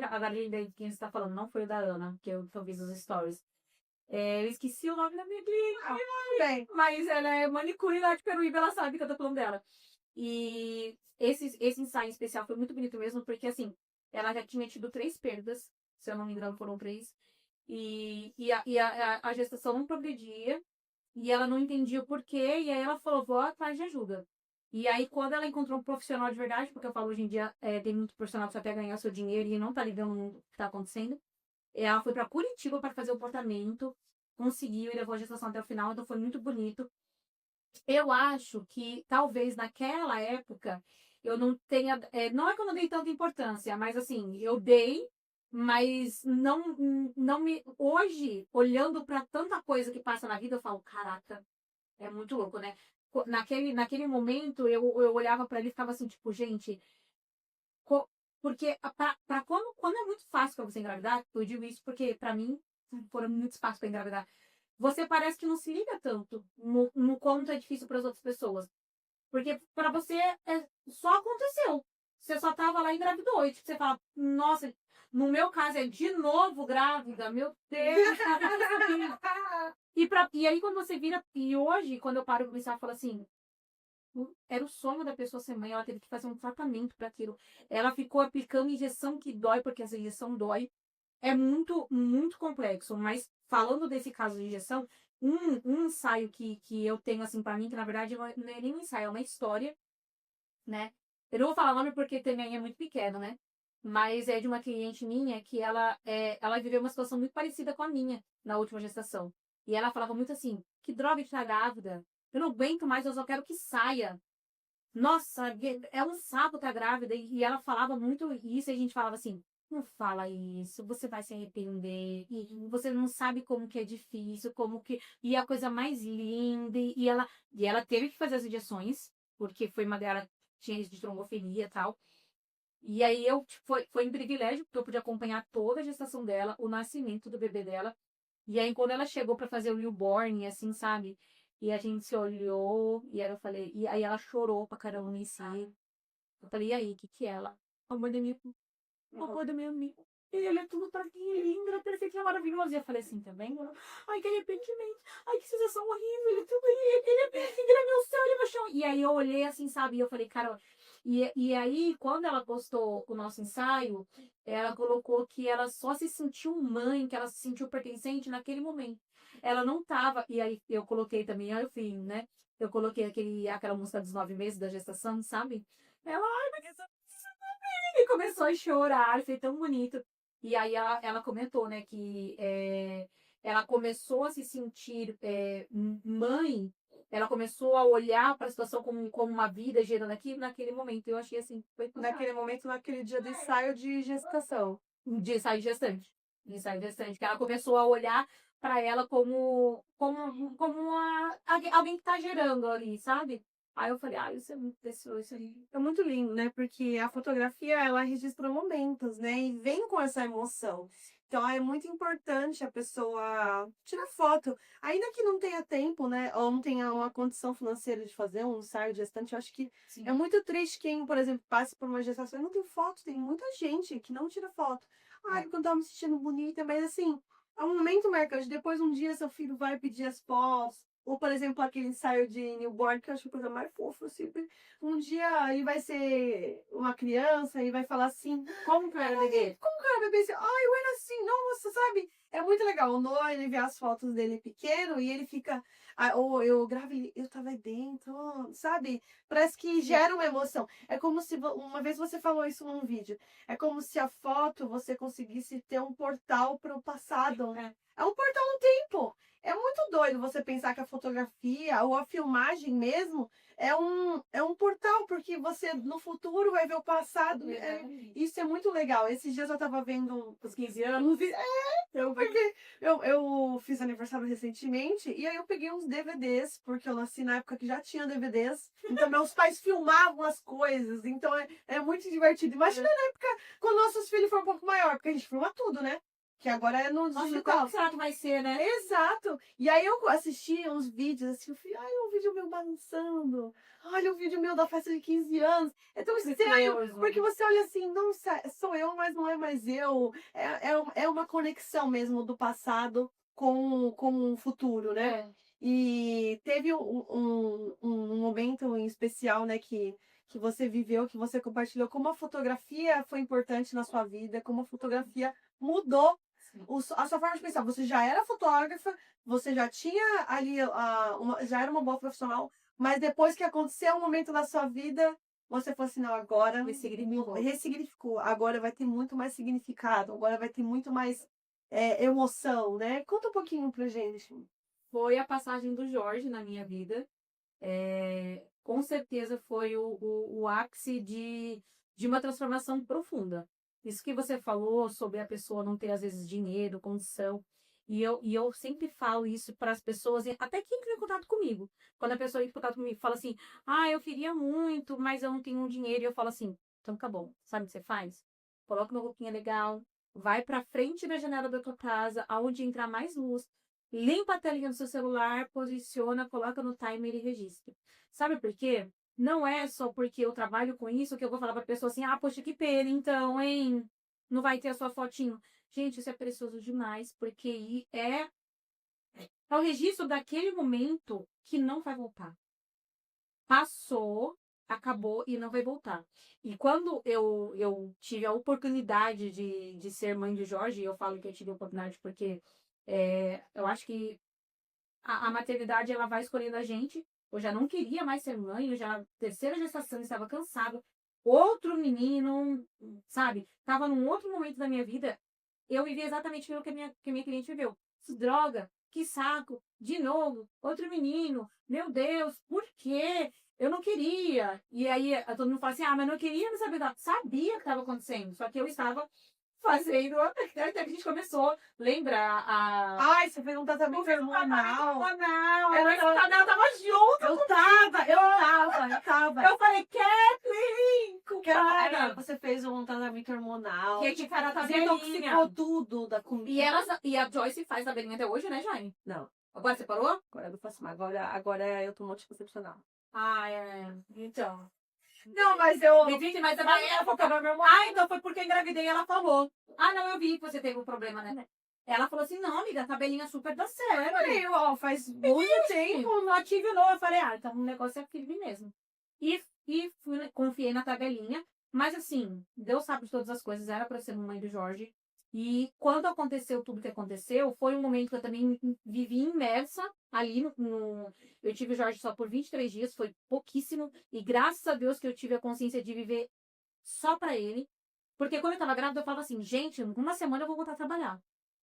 [SPEAKER 2] a da Linda que você está falando, não foi o da Ana, que eu fiz os stories. Eu esqueci o nome da minha cliente.
[SPEAKER 1] Bem,
[SPEAKER 2] Mas ela é manicure lá de Peruíbe, ela sabe que eu tô falando dela. E esse ensaio especial foi muito bonito mesmo, porque assim, ela já tinha tido 3 perdas, se eu não me engano, foram 3. A gestação não progredia, e ela não entendia o porquê, e aí ela falou, vou atrás de ajuda. E aí, quando ela encontrou um profissional de verdade, porque eu falo hoje em dia, tem muito profissional que só quer ganhar seu dinheiro e não tá ligando no que tá acontecendo. Ela foi para Curitiba para fazer o portamento, conseguiu e levou a gestação até o final, então foi muito bonito. Eu acho que talvez naquela época eu não tenha. Não é que eu não dei tanta importância, mas assim, eu dei, mas não me. Hoje, olhando para tanta coisa que passa na vida, eu falo, caraca, é muito louco, né? Naquele momento, eu olhava para ele e ficava assim, tipo, gente. Porque quando é muito fácil para você engravidar, eu digo isso porque para mim foram muito fácil para engravidar. Você parece que não se liga tanto no quanto é difícil para as outras pessoas. Porque para você só aconteceu. Você só tava lá e engravidou. E tipo, você fala, nossa, no meu caso é de novo grávida, meu Deus. E aí quando você vira, e hoje, quando eu paro e começar a falar assim, era o sonho da pessoa ser mãe, ela teve que fazer um tratamento para aquilo. Ela ficou aplicando injeção que dói, porque essa injeção dói. É muito, muito complexo. Mas falando desse caso de injeção, um ensaio que eu tenho assim para mim, que na verdade não é nem um ensaio, é uma história, né? Eu não vou falar o nome porque também é muito pequeno, né? Mas é de uma cliente minha que ela viveu uma situação muito parecida com a minha na última gestação. E ela falava muito assim: que droga de estar grávida. eu não aguento mais, eu só quero que saia. Nossa, é um sapo tá grávida. E ela falava muito isso, e a gente falava assim, não fala isso, você vai se arrepender, e você não sabe como que é difícil, como que... E é a coisa mais linda, e ela teve que fazer as injeções, porque foi uma dela, tinha de trombofilia e tal. E aí tipo, foi um privilégio, porque eu pude acompanhar toda a gestação dela, o nascimento do bebê dela. E aí, quando ela chegou pra fazer o newborn, assim, sabe? E a gente se olhou, e aí eu falei, e aí ela chorou pra caramba em si. Eu falei, e aí, o que que é ela? Amor da minha, amor da minha amiga. Ele é tudo pra mim, lindo, ela é perfeito, é maravilhoso. E eu falei assim, também, ai, que arrependimento, ai, que sensação horrível, ele é tudo, ele é perfeito, ele é meu céu, ele é meu chão. E aí eu olhei assim, sabe, e eu falei, cara, e aí, quando ela postou o nosso ensaio, ela colocou que ela só se sentiu mãe, que ela se sentiu pertencente naquele momento. Ela não tava, e aí eu coloquei também, aí eu fui, né? Eu coloquei aquela música dos 9 meses da gestação, sabe? Ela, ai, mas e começou a chorar, foi tão bonito. E aí ela comentou, né, que ela começou a se sentir mãe, ela começou a olhar para a situação como uma vida gerando aqui naquele momento. Eu achei assim, foi
[SPEAKER 1] Naquele momento, naquele dia do ensaio de gestação.
[SPEAKER 2] de ensaio gestante. De ensaio gestante, que ela começou a olhar para ela como alguém que está gerando ali, sabe? Aí eu falei, isso é muito pessoa, isso aí.
[SPEAKER 1] É muito lindo, né? Porque a fotografia, ela registra momentos, né? E vem com essa emoção. Então, é muito importante a pessoa tirar foto. Ainda que não tenha tempo, né? Ou não tenha uma condição financeira de fazer um ensaio de gestante, eu acho que
[SPEAKER 2] Sim.
[SPEAKER 1] é muito triste quem, por exemplo, passe por uma gestação e não tem foto. Tem muita gente que não tira foto. Ai, porque eu tava me sentindo bonita. Mas, assim, é um momento marcante. Depois, um dia, seu filho vai pedir as fotos. Ou, por exemplo, aquele ensaio de newborn, que eu acho a coisa mais fofa, assim. Um dia ele vai ser uma criança e vai falar assim,
[SPEAKER 2] Como que era, bebê?
[SPEAKER 1] como que era bebê? Assim, ai, eu era assim, nossa, sabe? É muito legal. O Noah, ele vê as fotos dele pequeno e ele fica, ou eu gravei, eu tava aí dentro, sabe? Parece que gera uma emoção. É como se, uma vez você falou isso num vídeo, é como se a foto você conseguisse ter um portal para o passado. É um portal no tempo. É muito doido você pensar que a fotografia ou a filmagem mesmo é um portal, porque você no futuro vai ver o passado. Isso é muito legal. Esses dias eu tava vendo os 15 anos. Eu fiz aniversário recentemente e aí eu peguei uns DVDs, porque eu nasci na época que já tinha DVDs. Então meus pais filmavam as coisas. Então é muito divertido. Imagina na época quando nossos filhos foram um pouco maior, porque a gente filma tudo, né? Que agora é no
[SPEAKER 2] Nossa,
[SPEAKER 1] digital.
[SPEAKER 2] qual será que vai ser, né?
[SPEAKER 1] Exato. E aí eu assisti uns vídeos assim, eu falei, ai, um vídeo meu balançando. Olha um vídeo meu da festa de 15 anos. É tão estranho, porque você olha assim, nossa, sou eu, mas não é mais eu. É uma conexão mesmo do passado com o futuro, né?
[SPEAKER 2] É.
[SPEAKER 1] E teve um momento em especial, né, que você viveu, que você compartilhou, como a fotografia foi importante na sua vida, como a fotografia mudou a sua forma de pensar. Você já era fotógrafa, você já tinha ali, já era uma boa profissional, mas depois que aconteceu um momento na sua vida, você falou assim, não, agora ressignificou. Agora vai ter muito mais significado, agora vai ter muito mais emoção, né? Conta um pouquinho pra gente.
[SPEAKER 2] Foi a passagem do Jorge na minha vida. Com certeza foi o ápice de uma transformação profunda. Isso que você falou sobre a pessoa não ter, às vezes, dinheiro, condição. E eu sempre falo isso para as pessoas, até quem entra em contato comigo. Quando a pessoa entra em contato comigo fala assim, eu queria muito, mas eu não tenho dinheiro. E eu falo assim, então tá bom, sabe o que você faz? Coloca uma roupinha legal, vai para frente da janela da tua casa, aonde entrar mais luz, limpa a telinha do seu celular, posiciona, coloca no timer e registra. Sabe por quê? Não é só porque eu trabalho com isso que eu vou falar pra pessoa assim, poxa, que pena, então, hein? Não vai ter a sua fotinho. Gente, isso é precioso demais, porque é o registro daquele momento que não vai voltar. Passou, acabou e não vai voltar. E quando eu tive a oportunidade de ser mãe de Jorge, eu falo que eu tive a oportunidade porque eu acho que a maternidade ela vai escolhendo a gente. Eu já não queria mais ser mãe, eu já terceira gestação estava cansada. Outro menino, sabe? Tava num outro momento da minha vida. Eu vivi exatamente aquilo que a minha cliente viveu. Droga, que saco, de novo, outro menino, meu Deus, por quê? Eu não queria. E aí todo mundo fala assim, mas não queria, não sabia, sabia que estava acontecendo, só que eu estava fazendo, até que a gente começou a lembrar
[SPEAKER 1] Ai, você fez um tratamento hormonal.
[SPEAKER 2] Ela tava junto.
[SPEAKER 1] Eu tava.
[SPEAKER 2] Eu falei, Kathleen, culpada.
[SPEAKER 1] Você fez um tratamento hormonal.
[SPEAKER 2] Que cara tá
[SPEAKER 1] desintoxicou tudo da comida.
[SPEAKER 2] E a Joyce faz tabelinha até hoje, né, Jane?
[SPEAKER 1] Não.
[SPEAKER 2] Agora você parou?
[SPEAKER 1] Agora eu não faço mais. Agora eu tomo anticoncepcional.
[SPEAKER 2] Então.
[SPEAKER 1] Não, mas eu.
[SPEAKER 2] Gente, mas ela falou, meu irmão. Então foi porque eu engravidei e ela falou. Não, eu vi que você teve um problema, né? Ela falou assim, não, amiga, a tabelinha super dá certo.
[SPEAKER 1] Faz muito tempo.
[SPEAKER 2] Não ative não. Eu falei, então o negócio é firme mesmo. E confiei na tabelinha. Mas assim, Deus sabe de todas as coisas. Era pra ser mamãe do Jorge. E quando aconteceu tudo que aconteceu, foi um momento que eu também vivi imersa ali eu tive o Jorge só por 23 dias, foi pouquíssimo. E graças a Deus que eu tive a consciência de viver só pra ele. Porque quando eu tava grávida, eu falava assim, gente, uma semana eu vou voltar a trabalhar.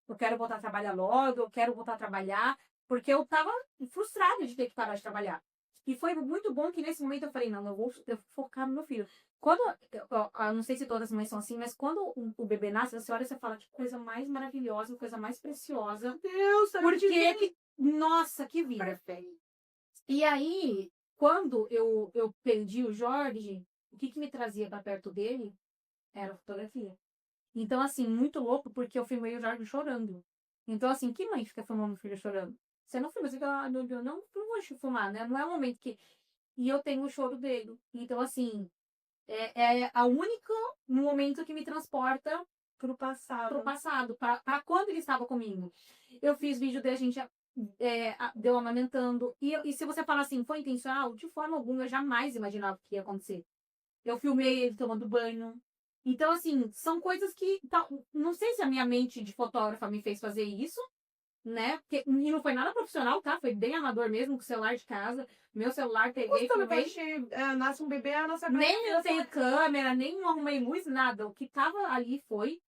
[SPEAKER 2] Eu quero voltar a trabalhar logo, eu quero voltar a trabalhar. Porque eu tava frustrada de ter que parar de trabalhar. E foi muito bom que nesse momento eu falei, não, eu vou focar no meu filho. Quando, eu não sei se todas as mães são assim, mas quando o bebê nasce, você olha e você fala que coisa mais maravilhosa, coisa mais preciosa.
[SPEAKER 1] Deus,
[SPEAKER 2] porque, nossa, que vida.
[SPEAKER 1] Perfeito.
[SPEAKER 2] E aí, quando eu perdi o Jorge, o que me trazia para perto dele era a fotografia. Então, assim, muito louco, porque eu filmei o Jorge chorando. Então, assim, que mãe fica filmando o filho chorando? Você não filma, você fica, eu não vou filmar, né? Não é o momento que... E eu tenho o choro dele. Então, assim, é a única momento que me transporta
[SPEAKER 1] pro passado.
[SPEAKER 2] Para quando ele estava comigo. Eu fiz vídeo da gente deu amamentando. E se você falar assim, foi intencional? De forma alguma, eu jamais imaginava que ia acontecer. Eu filmei ele tomando banho. Então, assim, são coisas que... não sei se a minha mente de fotógrafa me fez fazer isso, né? Porque, e não foi nada profissional, tá? Foi bem amador mesmo, com o celular de casa. Meu celular, peguei, filmei.
[SPEAKER 1] Nasce um bebê, a nossa
[SPEAKER 2] nem eu tenho câmera, nem arrumei luz, nada. O que tava ali foi.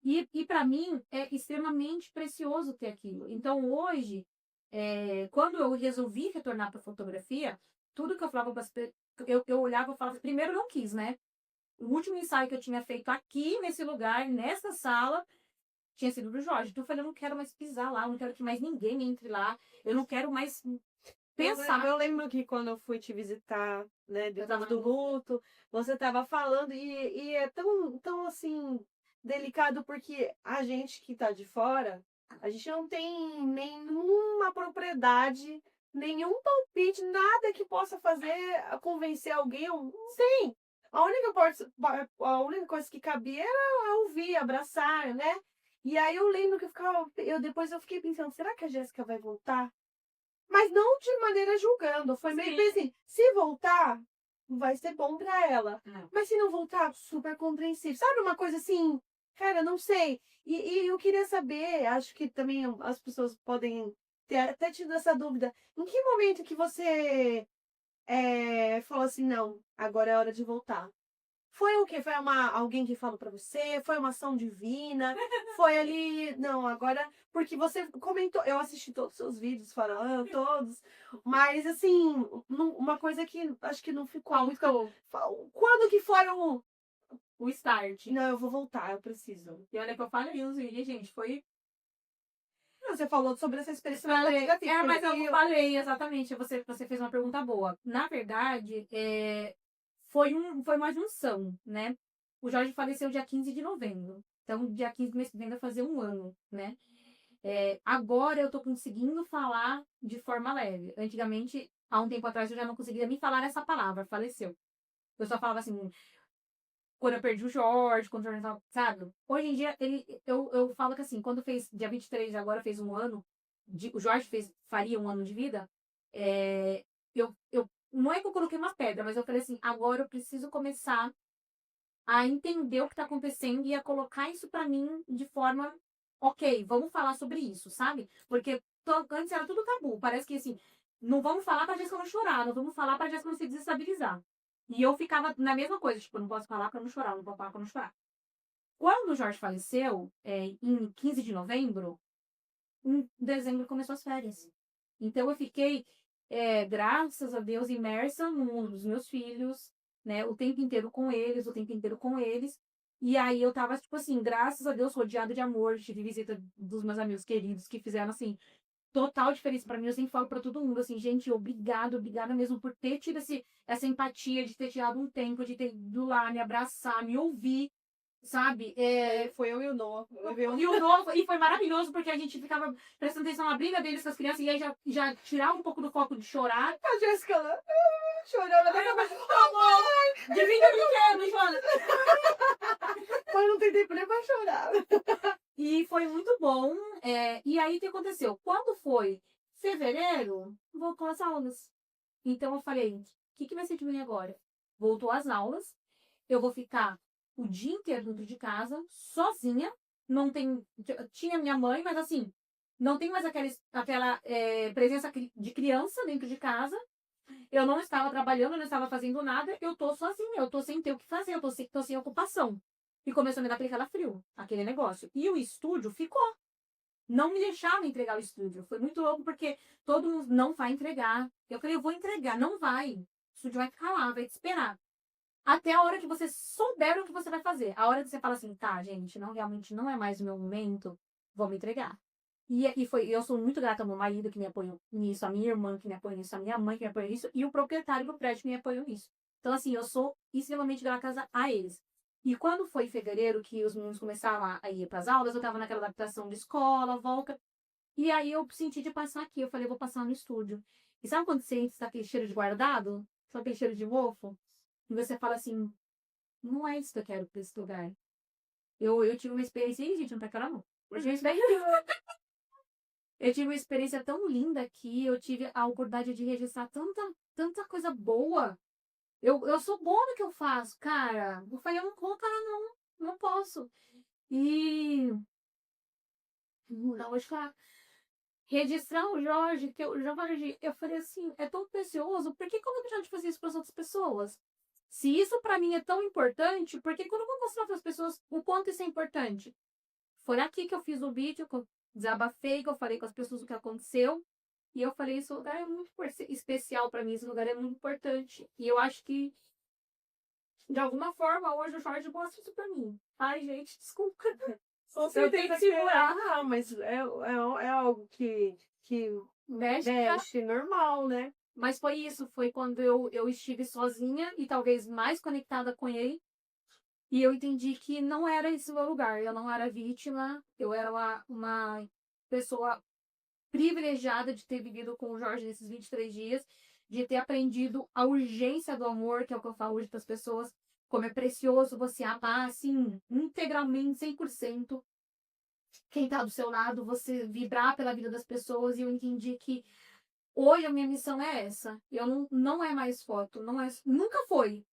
[SPEAKER 2] E para mim, é extremamente precioso ter aquilo. Então, hoje, quando eu resolvi retornar para fotografia, tudo que eu falava para as pessoas, eu olhava e falava, primeiro não quis, né? O último ensaio que eu tinha feito aqui, nesse lugar, nessa sala, tinha sido do Jorge. Então eu falei, eu não quero mais pisar lá, eu não quero que mais ninguém entre lá, eu não quero mais pensar.
[SPEAKER 1] Eu lembro que quando eu fui te visitar, né, depois do luto, você tava falando, e é tão assim, delicado, porque a gente que tá de fora, a gente não tem nenhuma propriedade, nenhum palpite, nada que possa fazer convencer alguém. Sim, a única coisa que cabia era ouvir, abraçar, né? E aí eu lembro que depois eu fiquei pensando, será que a Jéssica vai voltar? Mas não de maneira julgando, foi meio que assim, se voltar, vai ser bom pra ela. Mas se não voltar, super compreensível. Sabe uma coisa assim, cara, não sei. E eu queria saber, acho que também as pessoas podem ter até tido essa dúvida. Em que momento que você falou assim, não, agora é hora de voltar? Foi o quê? Foi alguém que falou pra você? Foi uma ação divina? Foi ali... Não, agora... Porque você comentou... Eu assisti todos os seus vídeos falando, todos. Mas, assim, uma coisa que acho que não ficou muito... Quando que foi
[SPEAKER 2] o start?
[SPEAKER 1] Não, eu vou voltar, eu preciso.
[SPEAKER 2] E olha que eu falei uns vídeos, gente, foi...
[SPEAKER 1] Você falou sobre essa experiência
[SPEAKER 2] negativa. Mas eu falei, exatamente. Você fez uma pergunta boa. Na verdade, foi uma junção, né? O Jorge faleceu dia 15 de novembro. Então, dia 15 do mês que vem vai fazer um ano, né? Agora eu tô conseguindo falar de forma leve. Antigamente, há um tempo atrás, eu já não conseguia nem falar essa palavra, faleceu. Eu só falava assim, quando eu perdi o Jorge, quando o Jorge tava, sabe? Hoje em dia, eu falo que assim, quando fez, dia 23 de agora, fez um ano, o Jorge faria um ano de vida, não é que eu coloquei uma pedra, mas eu falei assim, agora eu preciso começar a entender o que tá acontecendo e a colocar isso pra mim de forma, ok, vamos falar sobre isso, sabe? Porque antes era tudo tabu, parece que assim, não vamos falar pra Jéssica não chorar, não vamos falar pra Jéssica não se desestabilizar. E eu ficava na mesma coisa, tipo, não posso falar pra não chorar, não posso falar pra não chorar. Quando o Jorge faleceu, em 15 de novembro, em dezembro começou as férias. Então eu fiquei, graças a Deus, imersa no mundo dos meus filhos, né? O tempo inteiro com eles, o tempo inteiro com eles. E aí eu tava, tipo assim, graças a Deus, rodeada de amor, tive visita dos meus amigos queridos que fizeram, assim, total diferença pra mim. Eu sempre falo pra todo mundo, assim, gente, obrigada mesmo por ter tido essa empatia, de ter tirado um tempo, de ter ido lá, me abraçar, me ouvir, sabe?
[SPEAKER 1] Foi eu e o Noah.
[SPEAKER 2] E o novo, e foi maravilhoso, porque a gente ficava prestando atenção na briga deles com as crianças, e aí já tirava um pouco do foco de chorar.
[SPEAKER 1] A Jéssica lá, chorando até acabar.
[SPEAKER 2] Divide o brinquedo, Joana.
[SPEAKER 1] Mas não tem tempo nem pra chorar.
[SPEAKER 2] E foi muito bom. E aí, o que aconteceu? Quando foi fevereiro, voltou às aulas. Então, eu falei, o que vai ser de mim agora? Voltou às aulas, eu vou ficar o dia inteiro dentro de casa, sozinha. Não tem... Tinha minha mãe, mas assim, não tem mais aquela presença de criança dentro de casa. Eu não estava trabalhando, eu não estava fazendo nada, eu tô sozinha, eu tô sem ter o que fazer, eu tô sem ocupação. E começou a me dar aquele calafrio, aquele negócio. E o estúdio ficou. Não me deixava entregar o estúdio. Foi muito louco, porque todo mundo não vai entregar. Eu falei, eu vou entregar, não vai. O estúdio vai ficar lá, vai te esperar. Até a hora que você souber o que você vai fazer. A hora que você fala assim, tá, gente, não, realmente não é mais o meu momento, vou me entregar. Eu sou muito grata ao meu marido que me apoiou nisso, a minha irmã que me apoiou nisso, a minha mãe que me apoiou nisso, e o proprietário do prédio que me apoiou nisso. Então, assim, eu sou extremamente grata a eles. E quando foi em fevereiro que os meninos começaram a ir para as aulas, eu tava naquela adaptação de escola, volta. E aí eu senti de passar aqui. Eu falei, eu vou passar no estúdio. E sabe quando você sente aquele cheiro de guardado? Sabe aquele cheiro de mofo? E você fala assim, não é isso que eu quero para esse lugar. Eu tive uma experiência. Ih, gente, não tá claro, não. Eu tive uma experiência tão linda aqui. Eu tive a oportunidade de registrar tanta coisa boa. Eu sou boa no que eu faço, cara. Eu falei, eu não vou, cara, não posso. E. Não, vou te falar. Registrar o Jorge, eu falei assim, é tão precioso, por que eu vou deixar de fazer isso para as outras pessoas? Se isso para mim é tão importante, por que eu não vou mostrar para as pessoas o quanto isso é importante? Foi aqui que eu fiz o vídeo, que eu desabafei, que eu falei com as pessoas o que aconteceu. E eu falei, esse lugar é muito especial para mim, esse lugar é muito importante. E eu acho que, de alguma forma, hoje o Jorge mostra isso para mim. Ai, gente, desculpa.
[SPEAKER 1] Você tem que segurar. Ah, mas é algo que mexe normal, né?
[SPEAKER 2] Mas foi isso, foi quando eu estive sozinha e talvez mais conectada com ele. E eu entendi que não era esse o meu lugar. Eu não era vítima, eu era uma pessoa privilegiada de ter vivido com o Jorge nesses 23 dias, de ter aprendido a urgência do amor, que é o que eu falo hoje para as pessoas, como é precioso você amar, assim, integralmente, 100%. Quem está do seu lado, você vibrar pela vida das pessoas. E eu entendi que hoje a minha missão é essa. Eu não é mais foto, nunca foi.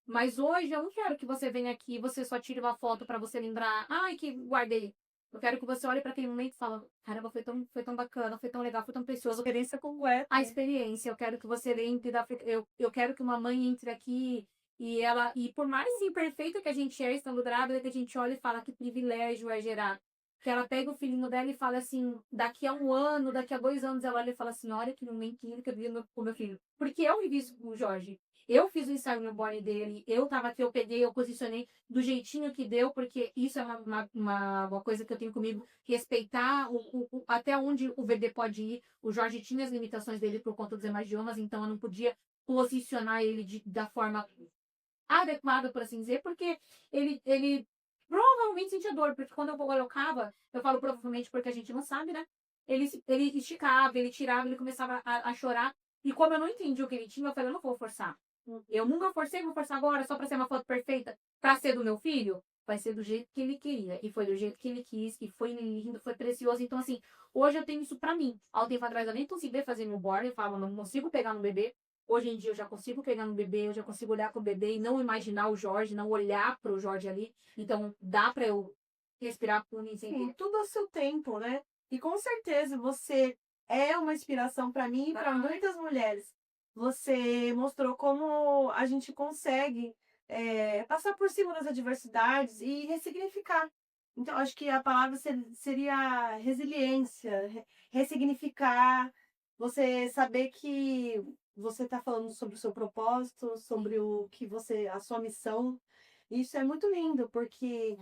[SPEAKER 2] Mas hoje eu não quero que você venha aqui e você só tire uma foto para você lembrar, ai, que guardei. Eu quero que você olhe para aquele momento e fale, caramba, foi tão bacana, foi tão legal, foi tão precioso.
[SPEAKER 1] Experiência completa.
[SPEAKER 2] A experiência, eu quero que você lembre eu quero que uma mãe entre aqui e por mais imperfeita que a gente é estando grávida, que a gente olha e fala que privilégio é gerar. Que ela pega o filhinho dela e fala assim, daqui a 1 ano, daqui a 2 anos, ela olha e fala assim, olha que momento lindo que eu vivi com o meu filho. Porque eu vivi isso com o Jorge. Eu fiz o ensaio newborn dele, eu tava aqui, eu peguei, eu posicionei do jeitinho que deu, porque isso é uma coisa que eu tenho comigo, respeitar até onde o bebê pode ir. O Jorge tinha as limitações dele por conta dos hemangiomas, então eu não podia posicionar ele da forma adequada, por assim dizer, porque ele provavelmente sentia dor, porque quando eu colocava, eu falo provavelmente porque a gente não sabe, né? Ele esticava, ele tirava, ele começava a chorar. E como eu não entendi o que ele tinha, eu falei, eu não vou forçar. Eu nunca forcei, vou forçar agora só pra ser uma foto perfeita, pra ser do meu filho. Vai ser do jeito que ele queria. E foi do jeito que ele quis, e foi lindo, foi precioso. Então, assim, hoje eu tenho isso pra mim. Há um tempo atrás eu nem conseguia fazer meu board, eu falo, não consigo pegar no bebê. Hoje em dia eu já consigo pegar no bebê, eu já consigo olhar com o bebê e não imaginar o Jorge, não olhar pro Jorge ali. Então, dá pra eu respirar por mim sem
[SPEAKER 1] Sim, tudo ao seu tempo, né? E com certeza você é uma inspiração para mim e para muitas mulheres. Você mostrou como a gente consegue passar por cima das adversidades e ressignificar. Então, acho que a palavra seria resiliência, ressignificar, você saber que você está falando sobre o seu propósito, sobre o que você, a sua missão. Isso é muito lindo, porque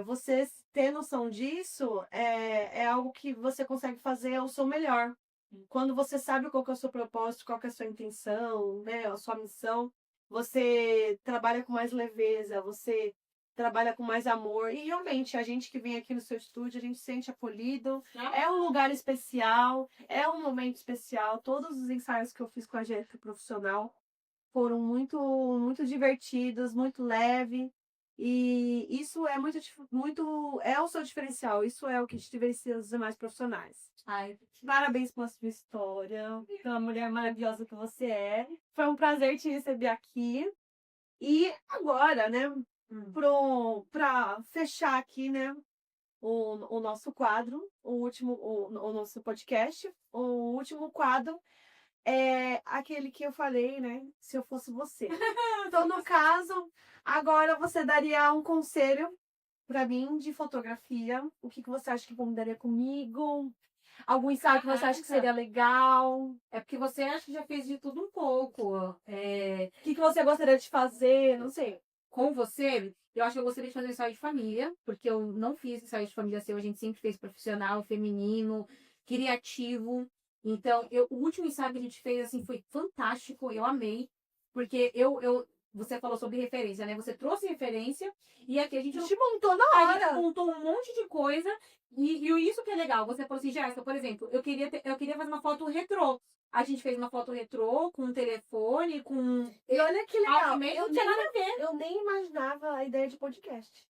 [SPEAKER 1] você ter noção disso é algo que você consegue fazer ao seu melhor. Quando você sabe qual que é o seu propósito, qual que é a sua intenção, né, a sua missão, você trabalha com mais leveza, você trabalha com mais amor. E realmente, a gente que vem aqui no seu estúdio, a gente se sente acolhido. É um lugar especial, é um momento especial. Todos os ensaios que eu fiz com a Jéssica profissional foram muito divertidos, muito leve. E isso é muito é o seu diferencial. Isso é o que te diferencia dos demais profissionais.
[SPEAKER 2] Ai,
[SPEAKER 1] Parabéns pela sua história, pela mulher maravilhosa que você é. Foi um prazer te receber aqui. E agora, né, para fechar aqui, né, o nosso quadro, o nosso podcast, o último quadro é aquele que eu falei, né, se eu fosse você. Então, no caso, agora você daria um conselho para mim de fotografia. O que você acha que combinaria comigo? Algum ensaio que você acha que seria legal?
[SPEAKER 2] é porque você acha que já fez de tudo um pouco.
[SPEAKER 1] O que você gostaria de fazer? Não sei.
[SPEAKER 2] Com você, eu acho que eu gostaria de fazer ensaio de família, porque eu não fiz ensaio de família seu, a gente sempre fez profissional, feminino, criativo. Então, o último ensaio que a gente fez, assim, foi fantástico, eu amei, porque você falou sobre referência, né? Você trouxe referência e aqui a gente
[SPEAKER 1] montou na
[SPEAKER 2] a
[SPEAKER 1] hora.
[SPEAKER 2] gente montou um monte de coisa e isso que é legal. Você falou assim, Jéssica, por exemplo, eu queria fazer uma foto retrô. A gente fez uma foto retrô com um telefone, com.
[SPEAKER 1] E olha que legal.
[SPEAKER 2] Não tinha nada a ver.
[SPEAKER 1] Eu nem imaginava a ideia de podcast.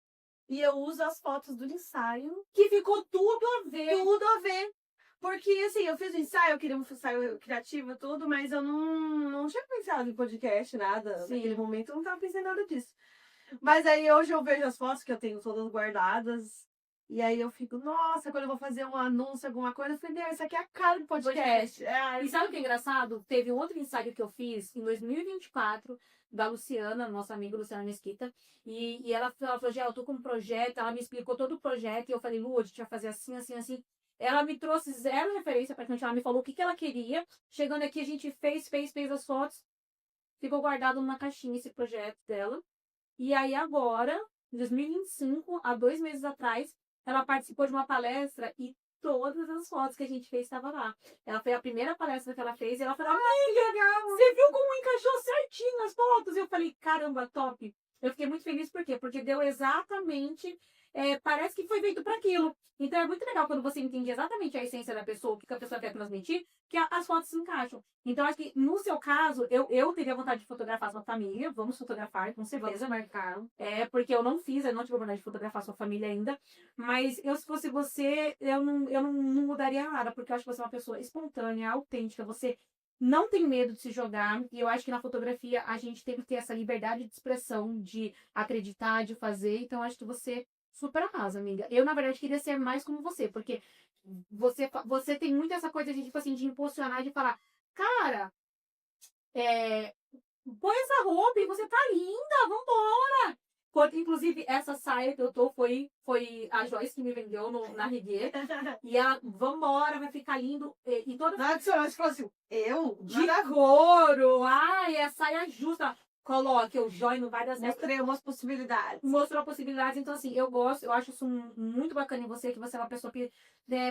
[SPEAKER 1] E eu uso as fotos do ensaio.
[SPEAKER 2] Que ficou tudo a ver.
[SPEAKER 1] Tudo a ver. Porque, assim, eu fiz o ensaio, eu queria um ensaio criativo e tudo, mas eu não tinha pensado em podcast, nada.
[SPEAKER 2] Sim.
[SPEAKER 1] Naquele momento eu não tava pensando em nada disso. Mas aí hoje eu vejo as fotos que eu tenho todas guardadas. E aí eu fico, nossa, quando eu vou fazer um anúncio, alguma coisa, eu falei, não, isso aqui é a cara do podcast.
[SPEAKER 2] E sabe o que é engraçado? Teve um outro ensaio que eu fiz em 2024, da Luciana, nossa amiga Luciana Mesquita. E ela falou, Gé, eu tô com um projeto, ela me explicou todo o projeto, e eu falei, Lu, a gente vai fazer assim, assim, assim. Ela me trouxe zero referência pra gente, ela me falou o que ela queria. Chegando aqui, a gente fez as fotos. Ficou guardado numa caixinha esse projeto dela. E aí agora, em 2025, há 2 meses atrás, ela participou de uma palestra e todas as fotos que a gente fez estavam lá. Ela foi a primeira palestra que ela fez e ela falou, ai, legal, você viu como encaixou certinho as fotos? Eu falei, caramba, top. Eu fiquei muito feliz, por quê? Porque deu exatamente, parece que foi feito para aquilo. Então é muito legal quando você entende exatamente a essência da pessoa, o que a pessoa quer transmitir, que as fotos se encaixam. Então acho que no seu caso, eu teria vontade de fotografar sua família, vamos fotografar, com certeza.
[SPEAKER 1] Marcar.
[SPEAKER 2] Porque eu não fiz, eu não tive a oportunidade de fotografar sua família ainda. Mas eu, se fosse você, eu não mudaria nada, porque eu acho que você é uma pessoa espontânea, autêntica, você não tem medo de se jogar. E eu acho que na fotografia a gente tem que ter essa liberdade de expressão, de acreditar, de fazer. Então acho que você super arrasa, amiga. Eu, na verdade, queria ser mais como você, porque você tem muito essa coisa de, tipo assim, de impulsionar, de falar, cara, põe essa roupa e você tá linda, vambora! Inclusive, essa saia que eu tô foi a Joyce que me vendeu na Riguet. E ela, vambora, vai ficar lindo. E toda
[SPEAKER 1] Nada que você falou assim, eu?
[SPEAKER 2] de couro. Ai, é saia justa. Coloque o joia no vai das
[SPEAKER 1] Mostrei umas possibilidades.
[SPEAKER 2] mostrou possibilidades. Então, assim, eu gosto, eu acho isso muito bacana em você, que você é uma pessoa que,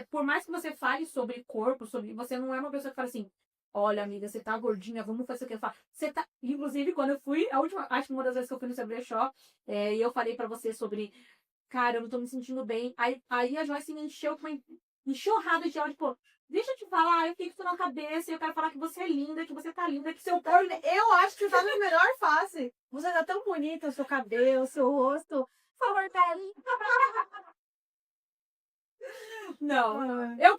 [SPEAKER 2] por mais que você fale sobre corpo, você não é uma pessoa que fala assim, olha, amiga, você tá gordinha, vamos fazer o que eu falo. Você tá. Inclusive, quando eu fui, acho que uma das vezes que eu fui no seu brechó, e eu falei pra você sobre, cara, eu não tô me sentindo bem. Aí a Joyce me encheu com uma enxurrada de áudio, tipo, deixa eu te falar, eu fiquei com isso na cabeça, e eu quero falar que você é linda, que você tá linda, que seu corpo.
[SPEAKER 1] Eu acho que você tá na melhor fase. Você tá tão bonita, o seu cabelo, o seu rosto. Por favor, Kelly.
[SPEAKER 2] Não, eu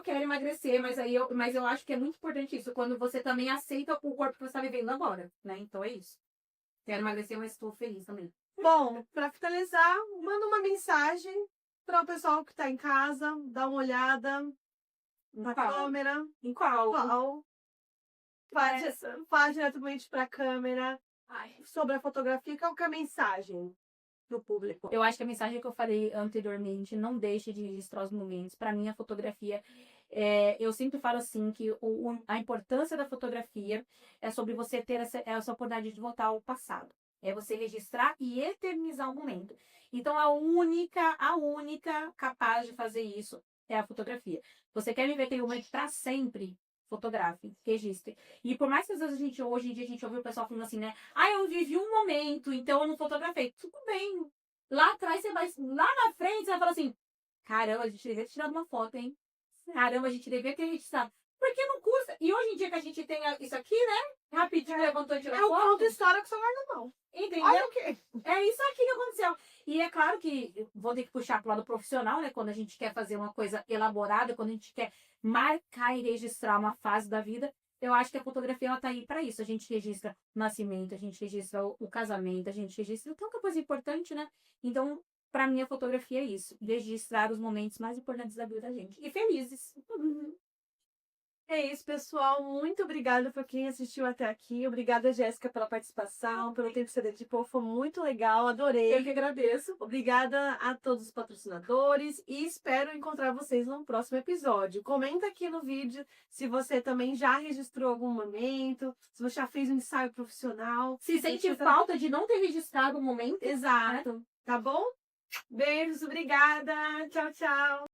[SPEAKER 2] quero emagrecer, mas eu acho que é muito importante isso, quando você também aceita o corpo que você está vivendo agora, né? Então é isso. Quero emagrecer, mas estou feliz também.
[SPEAKER 1] Bom, para finalizar, manda uma mensagem para o pessoal que tá em casa, dá uma olhada na câmera.
[SPEAKER 2] Em qual?
[SPEAKER 1] Faz diretamente para a câmera
[SPEAKER 2] Ai,
[SPEAKER 1] sobre a fotografia. Qual que é a mensagem? pro público.
[SPEAKER 2] Eu acho que a mensagem que eu falei anteriormente, não deixe de registrar os momentos. Para mim, a fotografia, eu sempre falo assim, que a importância da fotografia é sobre você ter essa oportunidade de voltar ao passado. É você registrar e eternizar o momento. Então, a única capaz de fazer isso é a fotografia. Você quer viver aquele momento para sempre? Fotografe, registre. E por mais que às vezes hoje em dia a gente ouve o pessoal falando assim, né? Ah, eu vivi um momento, então eu não fotografei. Tudo bem. Lá atrás você vai, lá na frente você vai falar assim, caramba, a gente devia ter tirado uma foto, hein? Caramba, a gente devia ter registrado. Porque não custa. E hoje em dia que a gente tem isso aqui, né? Rapidinho levantou e tirou
[SPEAKER 1] Eu
[SPEAKER 2] foto.
[SPEAKER 1] conto história que você vai na mão.
[SPEAKER 2] Entendeu?
[SPEAKER 1] Olha o quê?
[SPEAKER 2] É isso aqui que aconteceu. E é claro que vou ter que puxar pro lado profissional, né? Quando a gente quer fazer uma coisa elaborada, quando a gente quer marcar e registrar uma fase da vida, eu acho que a fotografia ela tá aí para isso. A gente registra o nascimento, a gente registra o casamento, a gente registra tanta coisa importante, né? Então, para mim, a fotografia é isso. Registrar os momentos mais importantes da vida da gente. E felizes.
[SPEAKER 1] É isso, pessoal. Muito obrigada por quem assistiu até aqui. Obrigada, Jéssica, pela participação, pelo tempo que você dedicou. Foi muito legal, adorei.
[SPEAKER 2] Eu que agradeço.
[SPEAKER 1] Obrigada a todos os patrocinadores e espero encontrar vocês no próximo episódio. Comenta aqui no vídeo se você também já registrou algum momento, se você já fez um ensaio profissional.
[SPEAKER 2] Se sente falta de não ter registrado o momento.
[SPEAKER 1] Exato. Tá bom? Beijos, obrigada. Tchau, tchau.